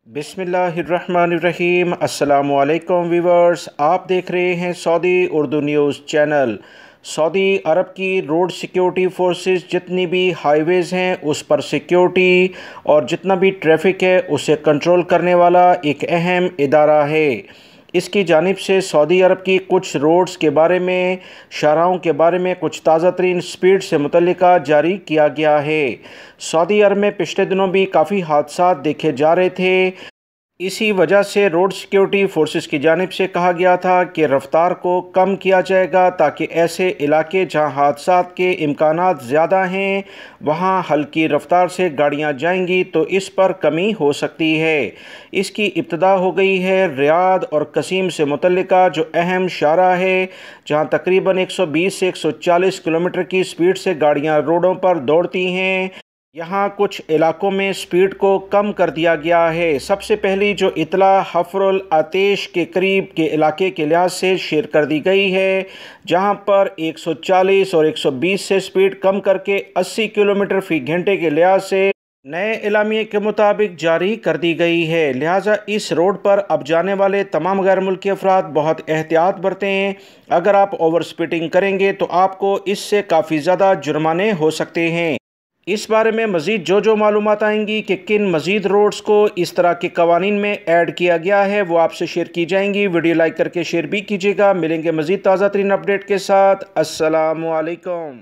बिस्मिल्लाहिर्रहमानिर्रहीम। अस्सलामुअलैकुम वीवर्स, आप देख रहे हैं Saudi Urdu news channel. Saudi Arab की रोड सिक्योरिटी फोर्सेस जितनी भी हाईवेज़ हैं उस पर सिक्योरिटी और जितना भी ट्रैफिक है उसे कंट्रोल करने वाला एक अहम इदारा है। इसकी जानिब से सऊदी अरब की कुछ रोड्स के बारे में, शाहराहों के बारे में कुछ ताज़ा तरीन स्पीड से मुतल्लिका जारी किया गया है। सऊदी अरब में पिछले दिनों भी काफ़ी हादसा देखे जा रहे थे। इसी वजह से रोड सिक्योरिटी फोर्सेस की जानिब से कहा गया था कि रफ्तार को कम किया जाएगा ताकि ऐसे इलाके जहां हादसात के इम्कानात ज़्यादा हैं वहां हल्की रफ्तार से गाड़ियां जाएंगी तो इस पर कमी हो सकती है। इसकी इब्तदा हो गई है रियाद और कसीम से मुतल्लिका जो अहम शाहराह है जहां तकरीबन 120 से 140 किलोमीटर की स्पीड से गाड़ियां रोडों पर दौड़ती हैं। यहाँ कुछ इलाकों में स्पीड को कम कर दिया गया है। सबसे पहली जो इतला हफ्रुल आतेश के करीब के इलाके के लिहाज से शेयर कर दी गई है, जहाँ पर 140 और 120 से स्पीड कम करके 80 किलोमीटर फी घंटे के लिहाज से नए एलामिये के मुताबिक जारी कर दी गई है। लिहाजा इस रोड पर अब जाने वाले तमाम गैर मुल्की अफराद बहुत एहतियात बरतें। अगर आप ओवर स्पीडिंग करेंगे तो आपको इससे काफ़ी ज़्यादा जुर्माने हो सकते हैं। इस बारे में मज़ीद जो मालूमात आएंगी कि किन मज़ीद रोड्स को इस तरह के कवानीन में ऐड किया गया है वो आपसे शेयर की जाएंगी। वीडियो लाइक करके शेयर भी कीजिएगा। मिलेंगे मज़ीद ताज़ा तरीन अपडेट के साथ। अस्सलामु अलैकुम।